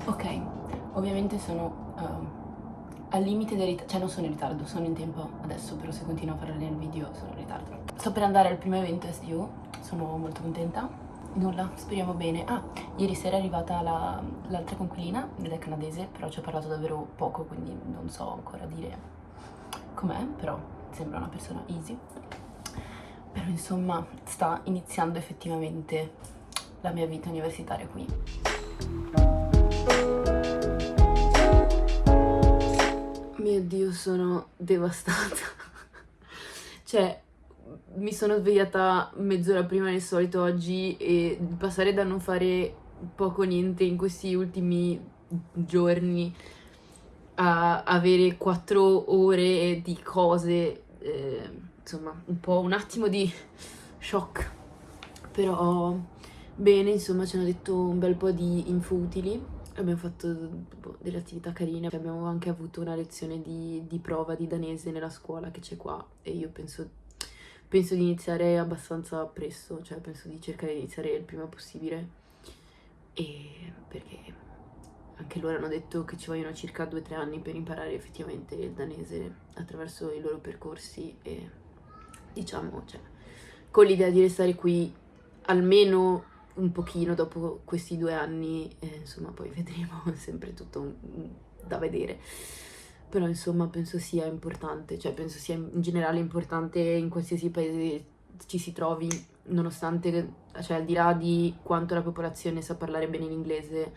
Ok, ovviamente sono al limite del ritardo, cioè non sono in ritardo, sono in tempo adesso, però se continuo a parlare nel video sono in ritardo. Sto per andare al primo evento SDU, sono molto contenta. Nulla, speriamo bene. Ah, ieri sera è arrivata l'altra coinquilina ed è canadese, però ci ho parlato davvero poco, quindi non so ancora dire com'è, però sembra una persona easy. Però insomma sta iniziando effettivamente la mia vita universitaria qui. Mio Dio, sono devastata. Cioè, mi sono svegliata mezz'ora prima del solito oggi e passare da non fare poco o niente in questi ultimi giorni a avere 4 ore di cose, insomma, un attimo di shock. Però bene, insomma, ci hanno detto un bel po' di info utili. Abbiamo fatto delle attività carine, abbiamo anche avuto una lezione di prova di danese nella scuola che c'è qua e io penso di iniziare abbastanza presto, cioè penso di cercare di iniziare il prima possibile, e perché anche loro hanno detto che ci vogliono circa 2 o 3 anni per imparare effettivamente il danese attraverso i loro percorsi e diciamo, cioè, con l'idea di restare qui almeno un pochino dopo questi 2 anni, insomma poi vedremo, è sempre tutto da vedere. Però insomma penso sia importante, cioè penso sia in generale importante in qualsiasi paese ci si trovi, nonostante, cioè al di là di quanto la popolazione sa parlare bene l'inglese,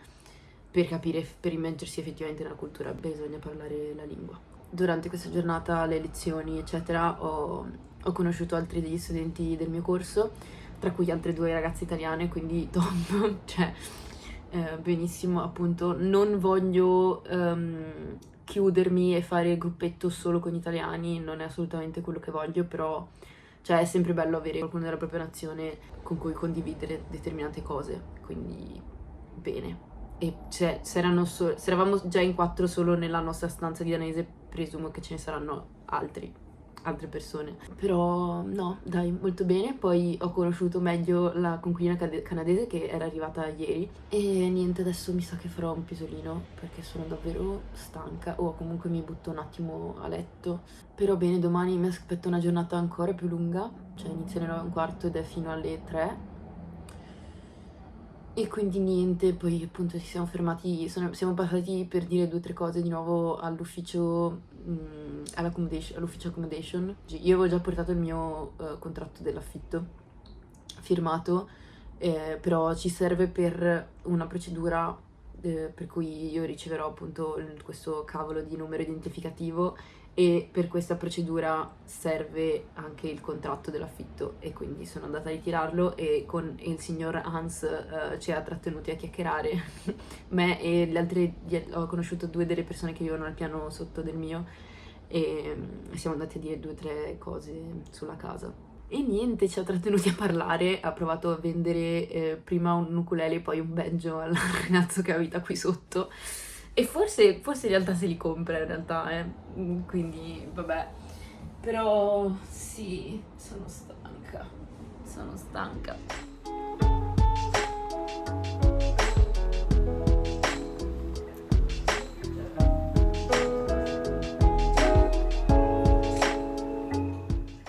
per capire, per immergersi effettivamente nella cultura bisogna parlare la lingua. Durante questa giornata, le lezioni eccetera, ho conosciuto altri degli studenti del mio corso, tra cui altre 2 ragazze italiane, quindi top, cioè benissimo, appunto. Non voglio chiudermi e fare gruppetto solo con gli italiani, non è assolutamente quello che voglio, però cioè, è sempre bello avere qualcuno della propria nazione con cui condividere determinate cose, quindi bene. E cioè, se eravamo già in 4 solo nella nostra stanza di danese, presumo che ce ne saranno altre persone. Però no, dai, molto bene. Poi ho conosciuto meglio la conquilina canadese che era arrivata ieri. E niente, adesso mi sa che farò un pisolino perché sono davvero stanca. O comunque mi butto un attimo a letto. Però bene, domani mi aspetto una giornata ancora più lunga. Cioè inizia alle 9:15 ed è fino alle 3. E quindi niente, poi appunto ci siamo fermati, siamo passati per dire 2 o 3 cose di nuovo all'ufficio, all'ufficio accommodation. Io avevo già portato il mio contratto dell'affitto firmato, però ci serve per una procedura per cui io riceverò appunto questo cavolo di numero identificativo e per questa procedura serve anche il contratto dell'affitto e quindi sono andata a ritirarlo e con il signor Hans ci ha trattenuti a chiacchierare me e le altre, ho conosciuto 2 delle persone che vivono al piano sotto del mio e siamo andati a dire 2 o 3 cose sulla casa. E niente, ci ha trattenuti a parlare, ha provato a vendere prima un ukulele e poi un banjo al ragazzo che abita qui sotto. E forse in realtà se li compra, in realtà, quindi vabbè. Però sì, sono stanca. Sono stanca.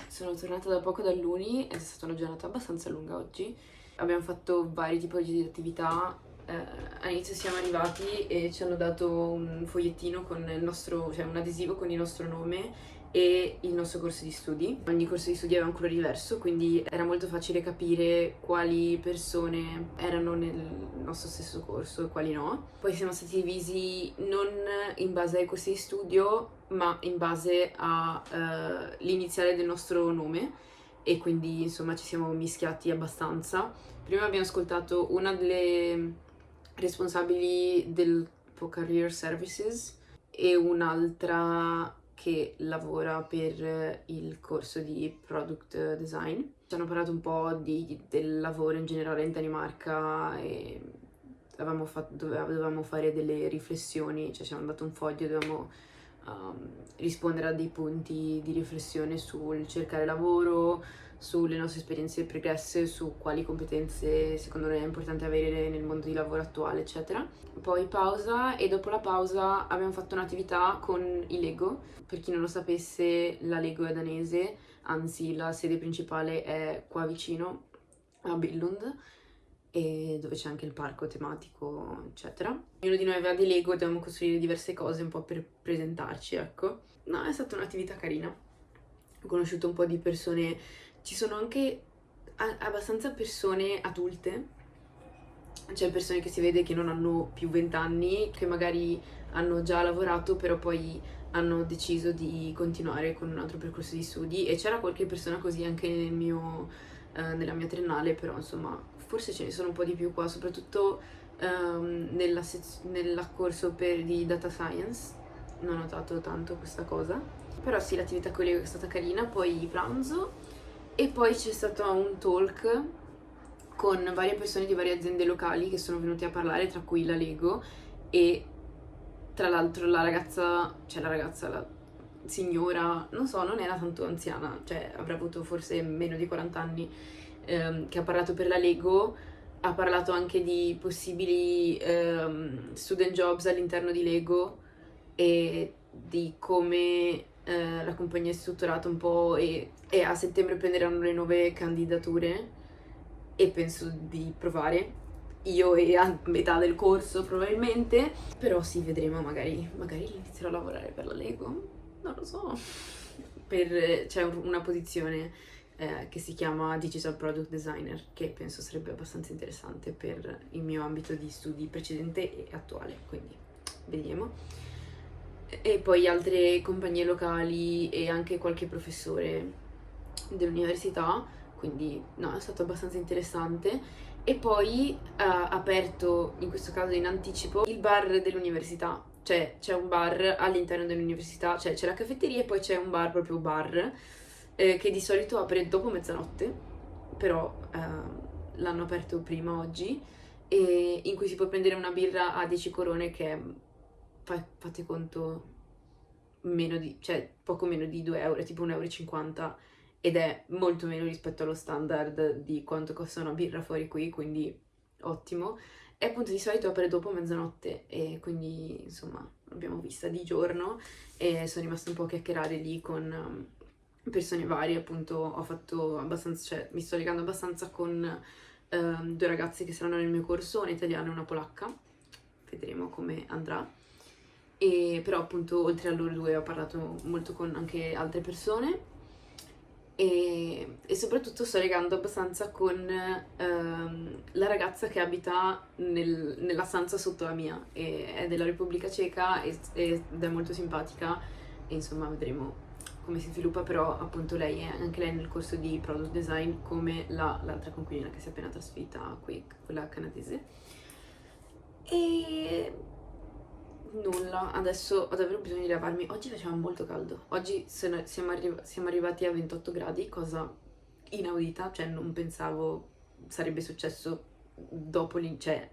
Sono tornata da poco dall'Uni, è stata una giornata abbastanza lunga oggi. Abbiamo fatto vari tipi di attività. All'inizio siamo arrivati e ci hanno dato un fogliettino con il nostro, cioè un adesivo con il nostro nome e il nostro corso di studi. Ogni corso di studi aveva un colore diverso, quindi era molto facile capire quali persone erano nel nostro stesso corso e quali no. Poi siamo stati divisi non in base ai corsi di studio, ma in base all'iniziale del nostro nome e quindi insomma ci siamo mischiati abbastanza. Prima abbiamo ascoltato una delle responsabili del Career Services e un'altra che lavora per il corso di Product Design. Ci hanno parlato un po' del lavoro in generale in Danimarca e dovevamo fare delle riflessioni, cioè ci hanno dato un foglio e dovevamo rispondere a dei punti di riflessione sul cercare lavoro, sulle nostre esperienze pregresse, su quali competenze secondo noi è importante avere nel mondo di lavoro attuale, eccetera. Poi pausa, e dopo la pausa abbiamo fatto un'attività con i Lego. Per chi non lo sapesse, la Lego è danese, anzi la sede principale è qua vicino a Billund, e dove c'è anche il parco tematico, eccetera. Ognuno di noi aveva dei Lego e dovevamo costruire diverse cose un po' per presentarci, ecco. No, è stata un'attività carina. Ho conosciuto un po' di persone, ci sono anche abbastanza persone adulte, cioè persone che si vede che non hanno più 20 anni, che magari hanno già lavorato, però poi hanno deciso di continuare con un altro percorso di studi, e c'era qualche persona così anche nella mia triennale, però insomma forse ce ne sono un po' di più qua, soprattutto nel corso di data science. Non ho notato tanto questa cosa, però sì, l'attività con Lego è stata carina. Poi pranzo, e poi c'è stato un talk con varie persone di varie aziende locali che sono venute a parlare, tra cui la Lego, e tra l'altro la signora, non so, non era tanto anziana, cioè avrà avuto forse meno di 40 anni, che ha parlato per la Lego. Ha parlato anche di possibili student jobs all'interno di Lego e di come la compagnia è strutturata un po', e a settembre prenderanno le nuove candidature, e penso di provare io e a metà del corso probabilmente, però sì, vedremo, magari inizierò a lavorare per la Lego, non lo so. C'è una posizione che si chiama Digital Product Designer, che penso sarebbe abbastanza interessante per il mio ambito di studi precedente e attuale, quindi vediamo. E poi altre compagnie locali e anche qualche professore dell'università, quindi no, è stato abbastanza interessante. E poi ha aperto, in questo caso in anticipo, il bar dell'università. Cioè c'è un bar all'interno dell'università, cioè c'è la caffetteria e poi c'è un bar, proprio bar, che di solito apre dopo mezzanotte, però l'hanno aperto prima oggi, e in cui si può prendere una birra a 10 corone, che è, fate conto, poco meno di 2 euro, tipo 1,50 euro, ed è molto meno rispetto allo standard di quanto costa una birra fuori qui, quindi ottimo. E appunto di solito apre dopo mezzanotte, e quindi insomma l'abbiamo vista di giorno e sono rimasta un po' a chiacchierare lì con persone varie. Appunto ho fatto abbastanza, cioè mi sto legando abbastanza con 2 ragazze che saranno nel mio corso, un'italiana e una polacca, vedremo come andrà. E però appunto oltre a loro due ho parlato molto con anche altre persone, e soprattutto sto legando abbastanza con la ragazza che abita nella stanza sotto la mia, e è della Repubblica Ceca ed è molto simpatica, e insomma vedremo come si sviluppa. Però appunto anche lei nel corso di product design, come l'altra coinquilina che si è appena trasferita qui, quella canadese. E nulla, adesso ho davvero bisogno di lavarmi. Oggi faceva molto caldo, oggi siamo arrivati a 28 gradi, cosa inaudita, cioè non pensavo sarebbe successo dopo cioè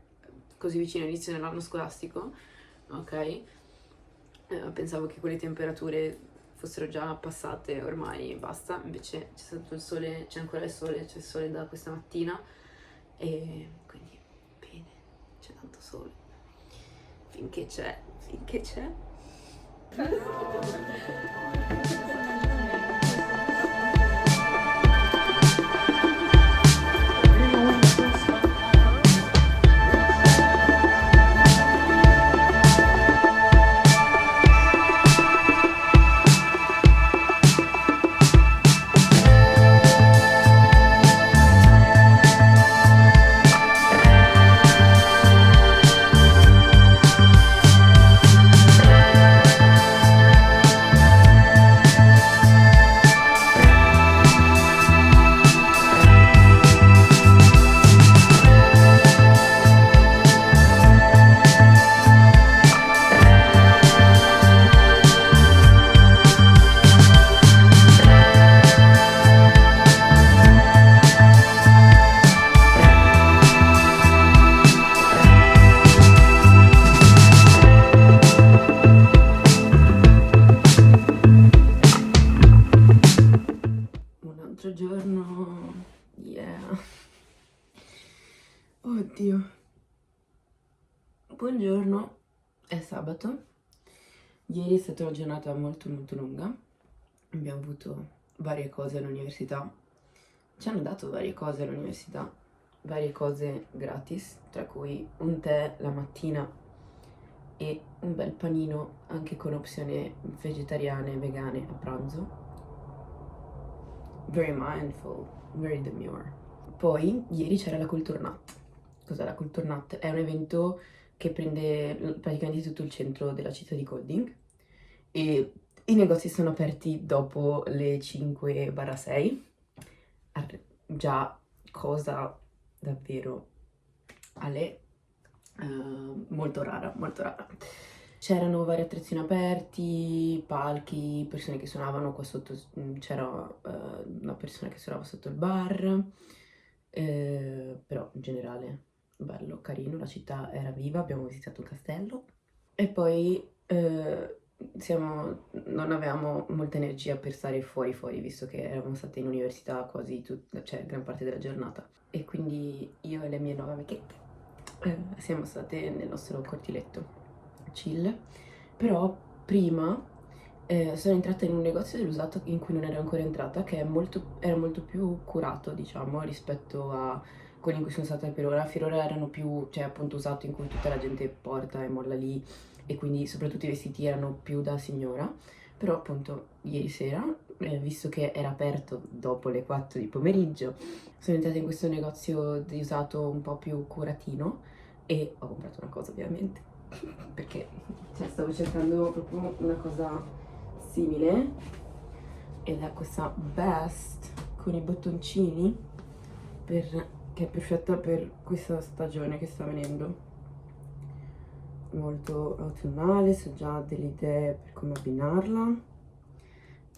così vicino all'inizio dell'anno scolastico, ok? Pensavo che quelle temperature fossero già passate ormai e basta, invece c'è stato il sole, c'è ancora il sole, c'è il sole da questa mattina, e quindi bene, c'è tanto sole. Finché c'è. Buongiorno, è sabato. Ieri è stata una giornata molto molto lunga. Abbiamo avuto varie cose all'università. Ci hanno dato varie cose all'università, varie cose gratis, tra cui un tè la mattina e un bel panino anche con opzioni vegetariane e vegane a pranzo. Very mindful, very demure. Poi ieri c'era la Culture Nut. Cos'è la Culture Nut? È un evento che prende praticamente tutto il centro della città di Golding e i negozi sono aperti dopo le 5/6. Già cosa davvero alle molto rara, molto rara. C'erano vari attrazioni aperti, palchi, persone che suonavano qua sotto, c'era una persona che suonava sotto il bar, però in generale bello, carino, la città era viva, abbiamo visitato un castello e poi non avevamo molta energia per stare fuori, visto che eravamo state in università quasi cioè gran parte della giornata. E quindi io e le mie 9 amichette siamo state nel nostro cortiletto, chill. Però prima sono entrata in un negozio dell'usato in cui non ero ancora entrata, che era molto più curato, diciamo, rispetto a quelli in cui sono stata per ora. Per ora erano più, cioè appunto usato in cui tutta la gente porta e molla lì, e quindi soprattutto i vestiti erano più da signora. Però appunto ieri sera, visto che era aperto dopo le 4 di pomeriggio, sono entrata in questo negozio di usato un po' più curatino e ho comprato una cosa, ovviamente, perché cioè, stavo cercando proprio una cosa simile, ed è questa vest con i bottoncini che è perfetta per questa stagione che sta venendo, molto autunnale. So già delle idee per come abbinarla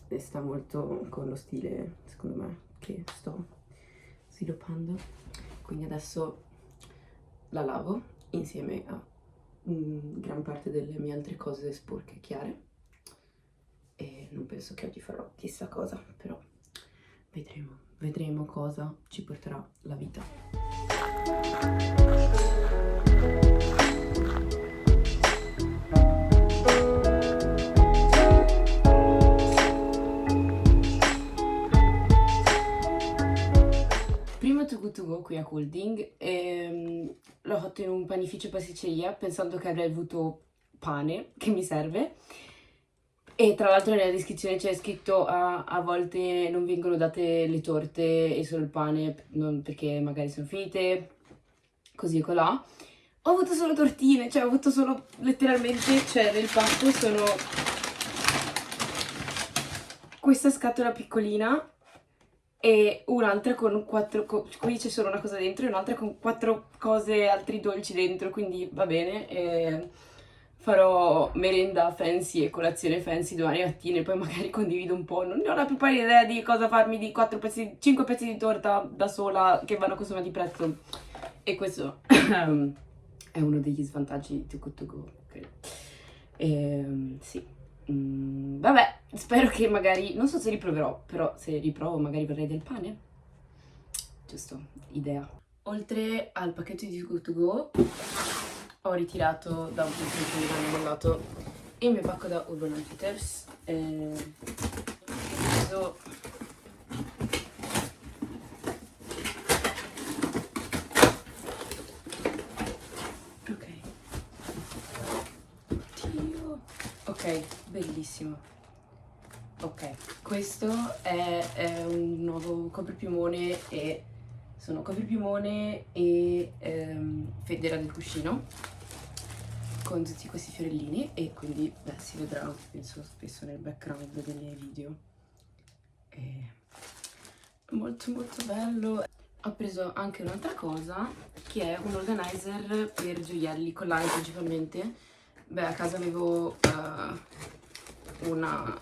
e sta molto con lo stile, secondo me, che sto sviluppando. Quindi adesso la lavo insieme a gran parte delle mie altre cose sporche chiare e non penso che oggi farò chissà cosa, però vedremo cosa ci porterà la vita. Prima Too Good To Go qui a Golding, l'ho fatto in un panificio pasticceria pensando che avrei avuto pane che mi serve, e tra l'altro nella descrizione c'è scritto a volte non vengono date le torte e solo il pane perché magari sono finite, così e colà. Ho avuto solo tortine, cioè ho avuto solo letteralmente, cioè nel pacco sono questa scatola piccolina e un'altra con 4 qui c'è solo una cosa dentro e un'altra con 4 cose, altri dolci dentro, quindi va bene. E farò merenda fancy e colazione fancy domani mattina e poi magari condivido un po'. Non ne ho la più pallida idea di cosa farmi di 5 pezzi di torta da sola che vanno consumati prezzo, e questo è uno degli svantaggi di Too Good To Go, credo. Sì. Vabbè, spero che magari, non so se riproverò, però se riprovo magari vorrei del pane. Giusto, idea. Oltre al pacchetto di Too Good To Go, ho ritirato da un punto in cui mi hanno mandato il mio pacco da Urban Outfitters. Ok, bellissimo. Ok, questo è un nuovo copripiumone e sono copripiumone e federa del cuscino con tutti questi fiorellini, e quindi si vedrà penso spesso nel background dei video. È molto molto bello. Ho preso anche un'altra cosa che è un organizer per gioielli, collane principalmente. Beh, a casa avevo una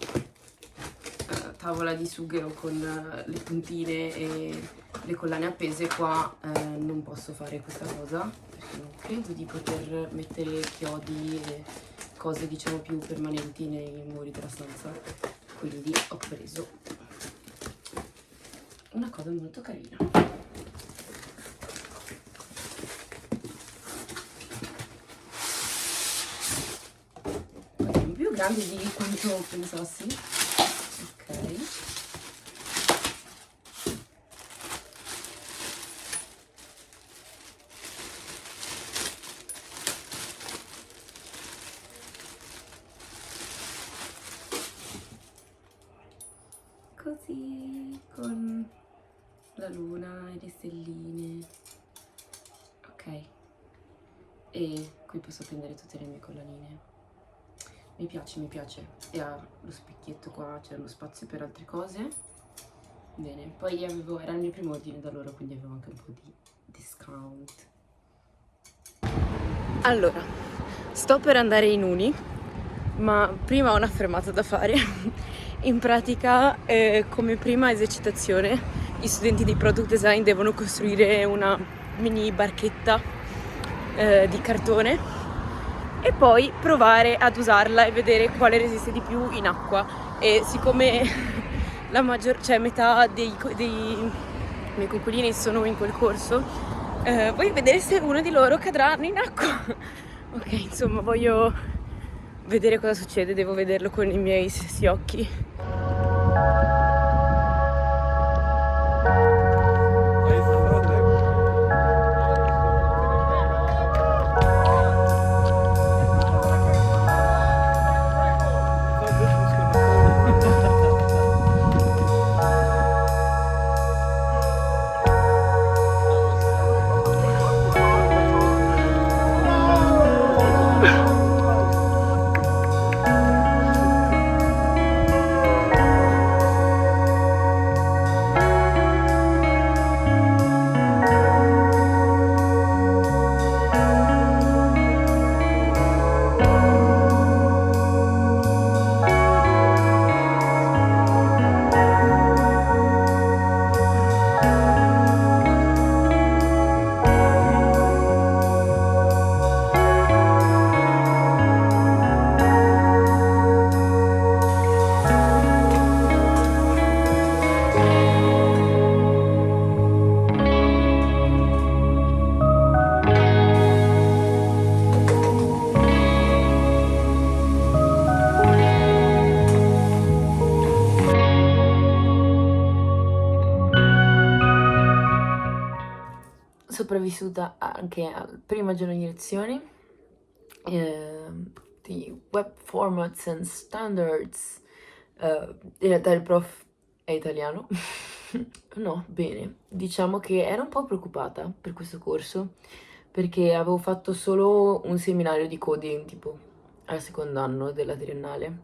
tavola di sughero con le puntine e le collane appese. Qua non posso fare questa cosa perché non credo di poter mettere chiodi e cose diciamo più permanenti nei muri della stanza, quindi ho preso una cosa molto carina. grande di quanto pensassi. Ok. Così, con la luna e le stelline. Ok. E qui posso appendere tutte le mie collanine. Mi piace. E ha lo specchietto qua, c'è lo spazio per altre cose. Bene, poi era il mio primo ordine da loro, quindi avevo anche un po' di discount. Allora, sto per andare in uni, ma prima ho una fermata da fare. In pratica, come prima esercitazione, gli studenti di product design devono costruire una mini barchetta di cartone e poi provare ad usarla e vedere quale resiste di più in acqua. E siccome metà dei miei coinquilini sono in quel corso, voglio vedere se uno di loro cadrà in acqua. Ok, insomma, voglio vedere cosa succede, devo vederlo con i miei stessi occhi. Sopravvissuta anche al primo giorno di lezioni di Web Formats and Standards. In realtà il prof è italiano. No, bene, diciamo che ero un po' preoccupata per questo corso perché avevo fatto solo un seminario di coding tipo al secondo anno della triennale,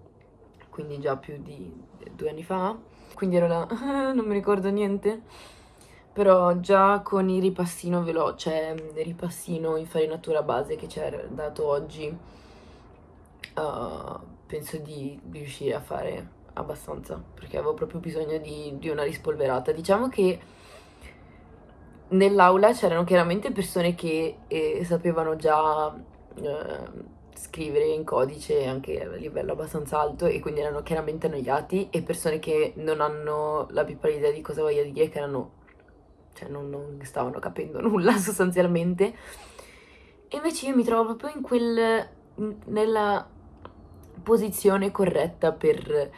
quindi già più di 2 anni fa, quindi ero là, non mi ricordo niente. Però già con il ripassino veloce, il ripassino infarinatura base che ci ha dato oggi, penso di riuscire a fare abbastanza, perché avevo proprio bisogno di una rispolverata. Diciamo che nell'aula c'erano chiaramente persone che sapevano già scrivere in codice anche a livello abbastanza alto e quindi erano chiaramente annoiati, e persone che non hanno la più pallida idea di cosa voglia dire, che erano, cioè non stavano capendo nulla sostanzialmente. E invece io mi trovo proprio nella posizione corretta per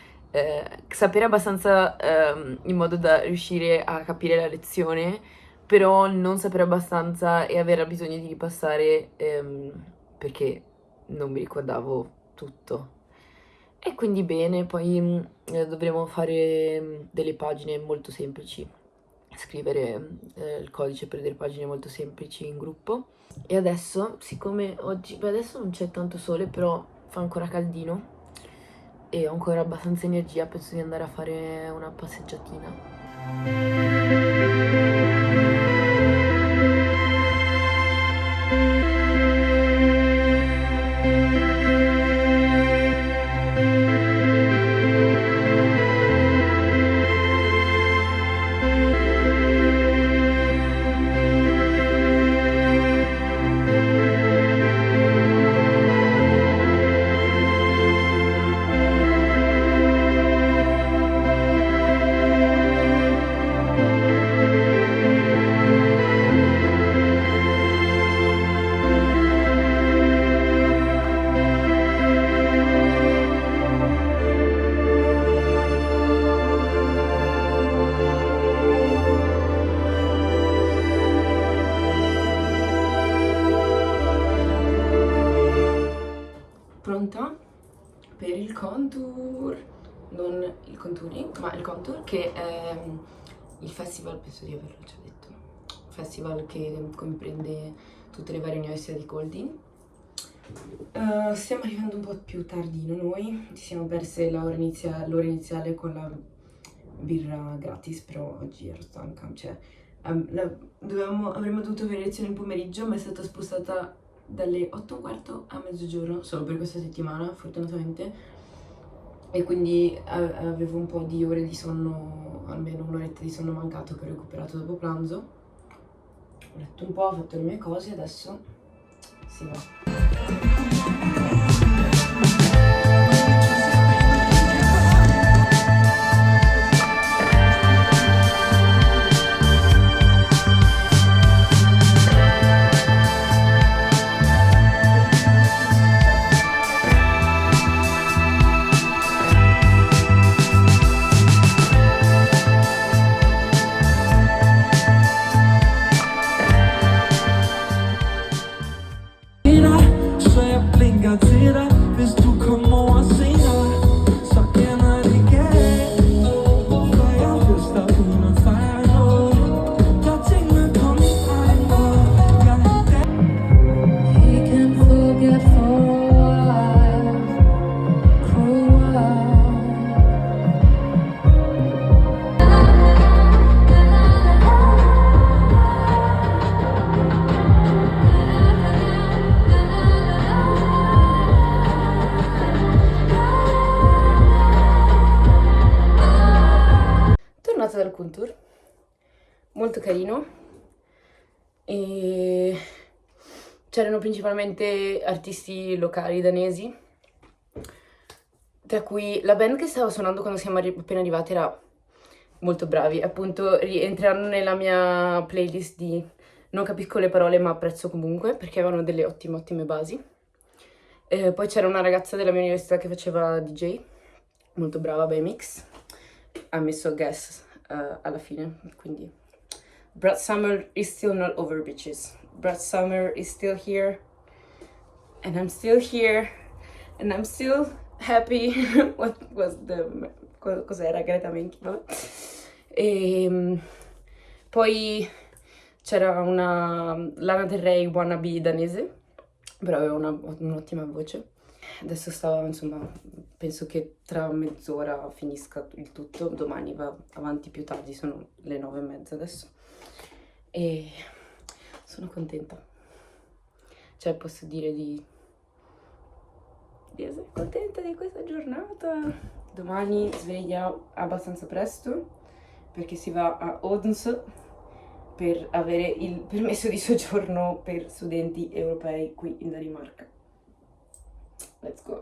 sapere abbastanza in modo da riuscire a capire la lezione, però non sapere abbastanza e avere bisogno di ripassare perché non mi ricordavo tutto. E quindi bene, poi dovremo fare delle pagine molto semplici, scrivere il codice per delle pagine molto semplici in gruppo. E adesso, siccome oggi, adesso non c'è tanto sole, però fa ancora caldino e ho ancora abbastanza energia, penso di andare a fare una passeggiatina. pronta per il contour, non il contouring, ma il contour, che è il festival, penso di averlo già detto, festival che comprende tutte le varie università di Golding. Stiamo arrivando un po' più tardino noi, ci siamo perse l'ora iniziale con la birra gratis, però oggi ero stanca, cioè avremmo dovuto avere lezione in pomeriggio, ma è stata spostata dalle 8:15 a mezzogiorno, solo per questa settimana, fortunatamente, e quindi avevo un po' di ore di sonno, almeno un'oretta di sonno mancato che ho recuperato dopo pranzo. Ho letto un po', ho fatto le mie cose, adesso si va. Bist du como assim, só que ninguém fire, bist da una fire, jag tänker på mig, He can forget for a while. Tornata dal contour, molto carino, e c'erano principalmente artisti locali danesi, tra cui la band che stava suonando quando siamo appena arrivati era molto bravi, appunto rientreranno nella mia playlist di non capisco le parole ma apprezzo comunque, perché avevano delle ottime basi. Poi c'era una ragazza della mia università che faceva DJ, molto brava, bei mix, ha messo guest alla fine, quindi Brad Summer is still not over, bitches. Brad Summer is still here, and I'm still here, and I'm still happy. What was cos'era? Greta Menchi, vabbè. Poi c'era una Lana Del Rey wannabe danese, però aveva un'ottima voce. Adesso insomma, penso che tra mezz'ora finisca il tutto, domani va avanti più tardi, sono le 9:30 adesso. E sono contenta. Cioè, posso dire di essere contenta di questa giornata. Domani sveglia abbastanza presto, perché si va a Odense per avere il permesso di soggiorno per studenti europei qui in Danimarca. Let's go.